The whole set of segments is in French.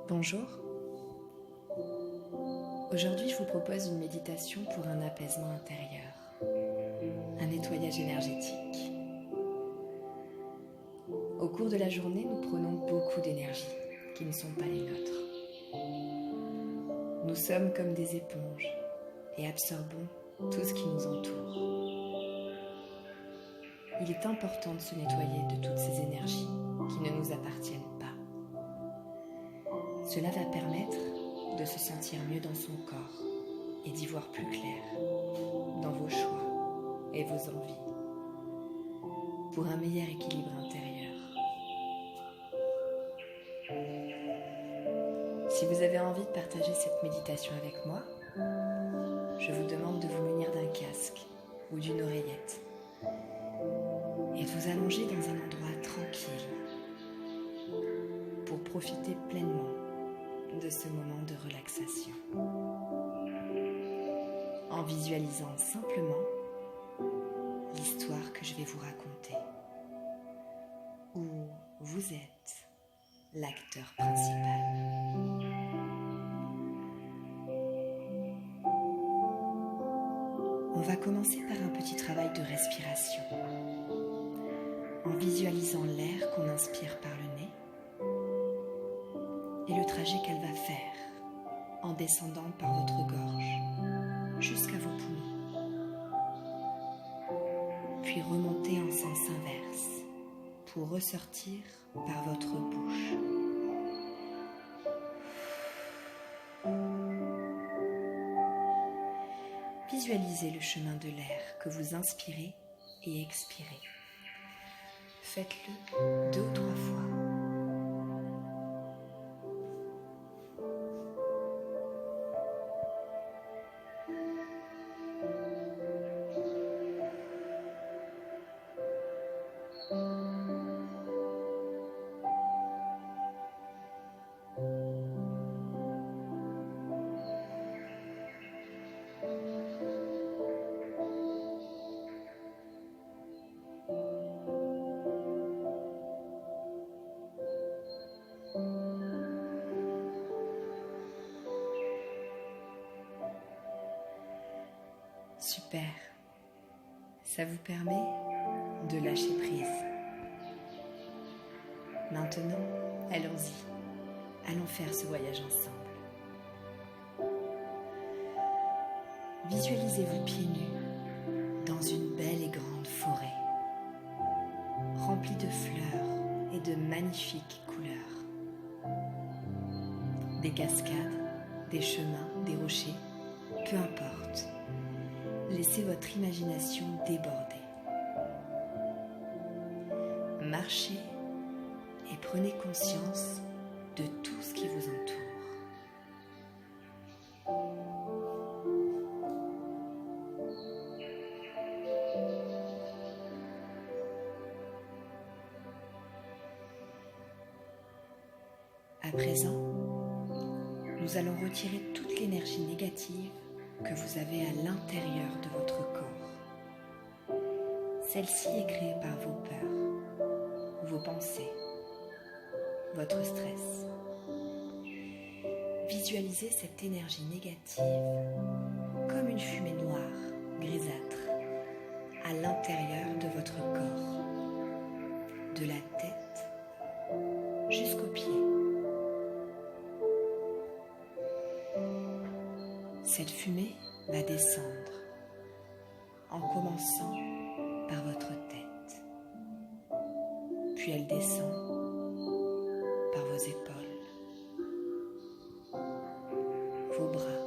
Bonjour. Aujourd'hui, je vous propose une méditation pour un apaisement intérieur, un nettoyage énergétique. Au cours de la journée, nous prenons beaucoup d'énergie qui ne sont pas les nôtres. Nous sommes comme des éponges et absorbons tout ce qui nous entoure. Il est important de se nettoyer de toutes ces énergies qui ne nous appartiennent pas. Cela va permettre de se sentir mieux dans son corps et d'y voir plus clair dans vos choix et vos envies pour un meilleur équilibre intérieur. Si vous avez envie de partager cette méditation avec moi, je vous demande de vous munir d'un casque ou d'une oreillette et de vous allonger dans un endroit tranquille pour profiter pleinement de ce moment de relaxation, en visualisant simplement l'histoire que je vais vous raconter, où vous êtes l'acteur principal. On va commencer par un petit travail de respiration, en visualisant l'air qu'on inspire par le nez et le trajet qu'elle va faire en descendant par votre gorge jusqu'à vos poumons, puis remonter en sens inverse pour ressortir par votre bouche. Visualisez le chemin de l'air que vous inspirez et expirez. Faites-le 2 ou 3 fois. Super. Ça vous permet de lâcher prise. Maintenant, allons-y. Allons faire ce voyage ensemble. Visualisez-vous pieds nus dans une belle et grande forêt, remplie de fleurs et de magnifiques couleurs. Des cascades, des chemins, des rochers, peu importe. Laissez votre imagination déborder. Marchez et prenez conscience de tout ce qui vous entoure. À présent, nous allons retirer toute l'énergie négative que vous avez à l'intérieur de votre corps. Celle-ci est créée par vos peurs, vos pensées, votre stress. Visualisez cette énergie négative comme une fumée noire, grisâtre, à l'intérieur de votre corps, de la tête jusqu'aux pieds. Cette fumée va descendre en commençant par votre tête, puis elle descend par vos épaules, vos bras,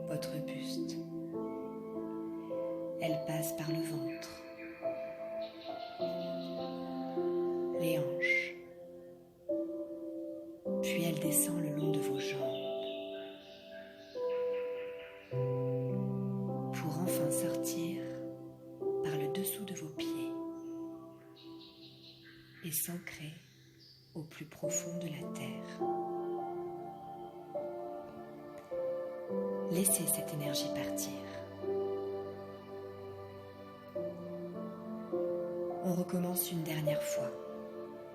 votre buste. Elle passe par le ventre, les hanches, puis elle descend le long de vos jambes, pour enfin sortir par le dessous de vos pieds et s'ancrer au plus profond de la terre. Laissez cette énergie partir. On recommence une dernière fois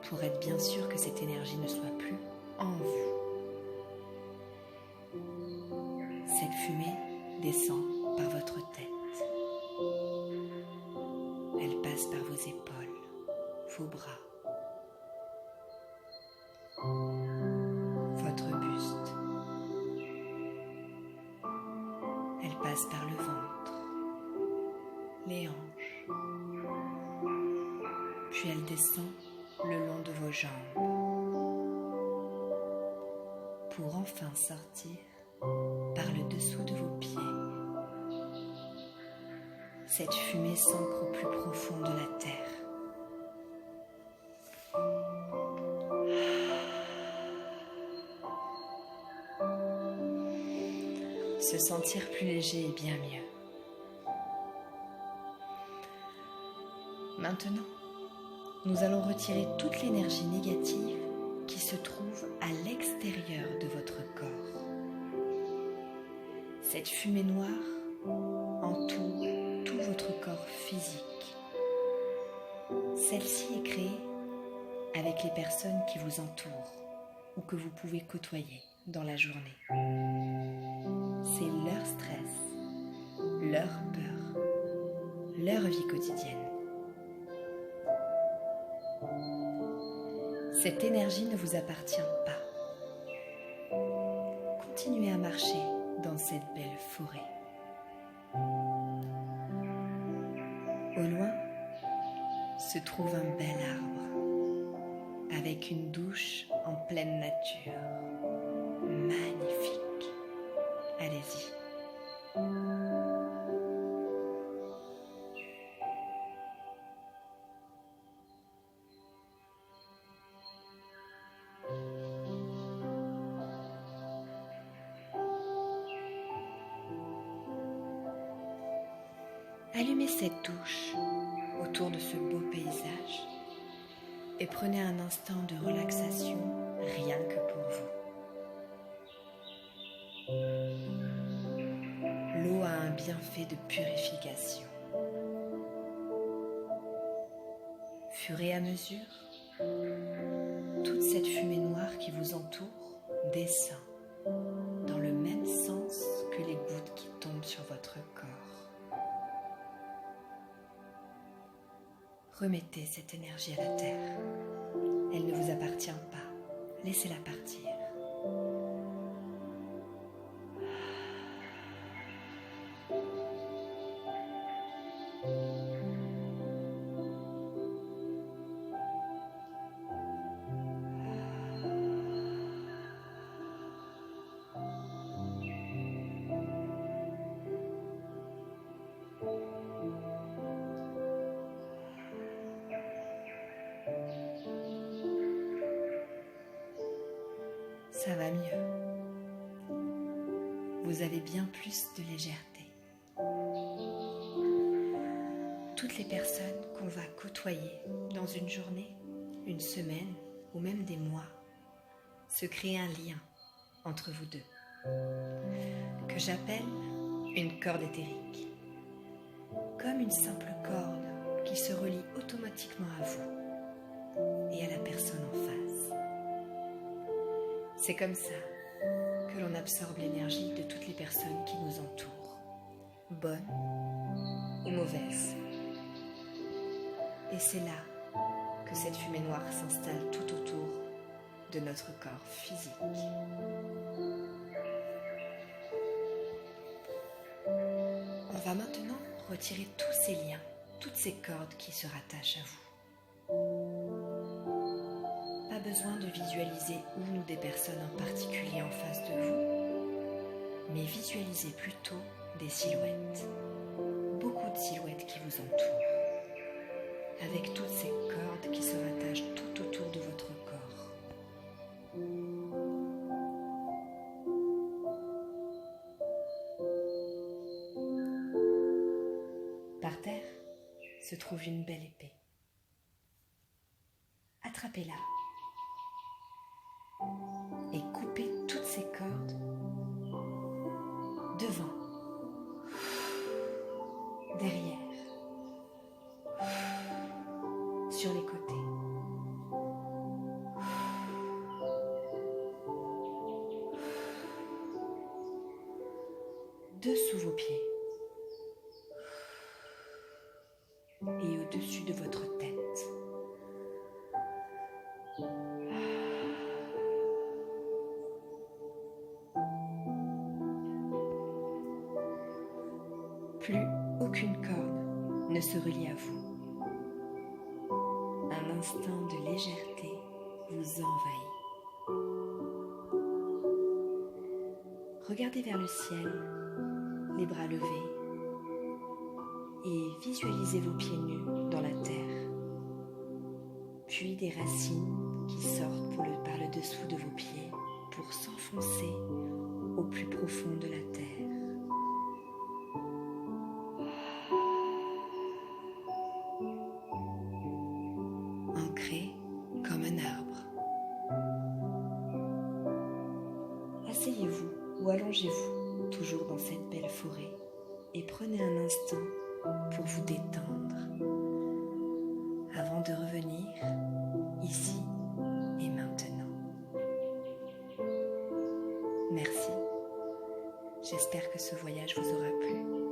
pour être bien sûr que cette énergie ne soit plus en vous. Cette fumée descend par votre tête. Elle passe par vos épaules, vos bras, votre buste. Elle passe par le ventre, les hanches, puis elle descend le long de vos jambes pour enfin sortir par le dessous de vos pieds. Cette fumée s'ancre au plus profond de la terre. Se sentir plus léger est bien mieux. Maintenant, nous allons retirer toute l'énergie négative qui se trouve à l'extérieur de votre corps. Cette fumée noire entoure tout votre corps physique. Celle-ci est créée avec les personnes qui vous entourent ou que vous pouvez côtoyer dans la journée. C'est leur stress, leur peur, leur vie quotidienne. Cette énergie ne vous appartient pas. Continuez à marcher dans cette belle forêt. Au loin se trouve un bel arbre avec une douche en pleine nature. Magnifique. Allez-y. Allumez cette douche autour de ce beau paysage et prenez un instant de relaxation rien que pour vous. L'eau a un bienfait de purification. Fur et à mesure, toute cette fumée noire qui vous entoure descend dans le même sens que les gouttes qui tombent sur votre corps. Remettez cette énergie à la terre. Elle ne vous appartient pas. Laissez-la partir. Ça va mieux. Vous avez bien plus de légèreté. Toutes les personnes qu'on va côtoyer dans une journée, une semaine ou même des mois, se crée un lien entre vous deux, que j'appelle une corde éthérique, comme une simple corde qui se relie automatiquement à vous et à la personne en face. C'est comme ça que l'on absorbe l'énergie de toutes les personnes qui nous entourent, bonnes ou mauvaises. Et c'est là que cette fumée noire s'installe tout autour de notre corps physique. On va maintenant retirer tous ces liens, toutes ces cordes qui se rattachent à vous. Pas besoin de visualiser une ou des personnes en particulier en face de vous, mais visualisez plutôt des silhouettes, beaucoup de silhouettes qui vous entourent, avec toutes ces cordes qui se rattachent tout autour de votre corps. Par terre se trouve une belle épée. Attrapez-la et coupez toutes ces cordes devant, derrière, sur les côtés, dessous vos pieds et au-dessus de votre tête. Plus aucune corde ne se relie à vous. Un instant de légèreté vous envahit. Regardez vers le ciel, les bras levés, et visualisez vos pieds nus dans la terre, puis des racines qui sortent par le dessous de vos pieds pour s'enfoncer au plus profond de la terre. Ancré comme un arbre. Asseyez-vous ou allongez-vous toujours dans cette belle forêt et prenez un instant pour vous détendre avant de revenir ici et maintenant. Merci. J'espère que ce voyage vous aura plu.